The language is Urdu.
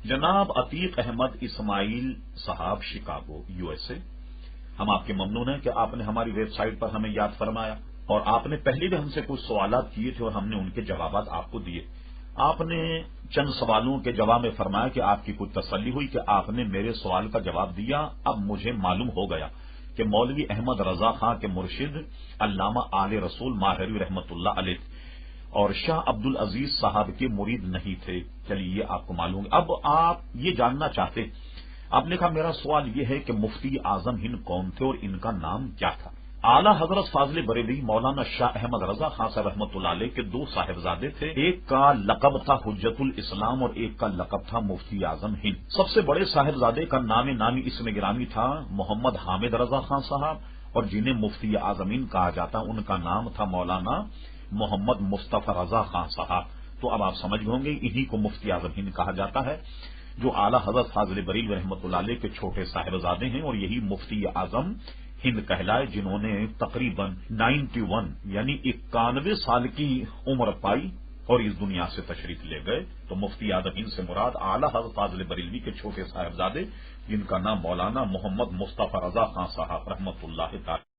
جناب عتیق احمد اسماعیل صاحب شکاگو USA، ہم آپ کے ممنون ہیں کہ آپ نے ہماری ویب سائٹ پر ہمیں یاد فرمایا اور آپ نے پہلے بھی ہم سے کچھ سوالات کیے تھے اور ہم نے ان کے جوابات آپ کو دیے۔ آپ نے چند سوالوں کے جواب میں فرمایا کہ آپ کی کچھ تسلی ہوئی کہ آپ نے میرے سوال کا جواب دیا۔ اب مجھے معلوم ہو گیا کہ مولوی احمد رضا خان کے مرشد علامہ آل رسول ماہروی رحمت اللہ علیہ اور شاہ عبد العزیز صاحب کے مرید نہیں تھے۔ چلیے یہ آپ کو معلوم ہے۔ اب آپ یہ جاننا چاہتے، آپ نے کہا میرا سوال یہ ہے کہ مفتی اعظم ہند کون تھے اور ان کا نام کیا تھا؟ اعلی حضرت فاضل بریلوی مولانا شاہ احمد رضا خان صاحب رحمۃ اللہ علیہ کے دو صاحبزادے تھے، ایک کا لقب تھا حجت الاسلام اور ایک کا لقب تھا مفتی اعظم ہند۔ سب سے بڑے صاحبزادے کا نام نامی اسم گرامی تھا محمد حامد رضا خان صاحب، اور جنہیں مفتی اعظم ہند کہا جاتا ان کا نام تھا مولانا محمد مصطفی رضا خان صاحب۔ تو اب آپ سمجھ ہوں گے انہی کو مفتی اعظم ہند کہا جاتا ہے، جو اعلی حضرت فاضل بریلوی رحمۃ اللہ علیہ کے چھوٹے صاحبزادے ہیں، اور یہی مفتی اعظم ہند کہلائے جنہوں نے تقریباً 91 یعنی 91 سال کی عمر پائی اور اس دنیا سے تشریف لے گئے۔ تو مفتی اعظم ہند سے مراد اعلی حضرت فاضل بریلوی کے چھوٹے صاحبزادے جن کا نام مولانا محمد مصطفی رضا خان صاحب رحمۃ اللہ تعالی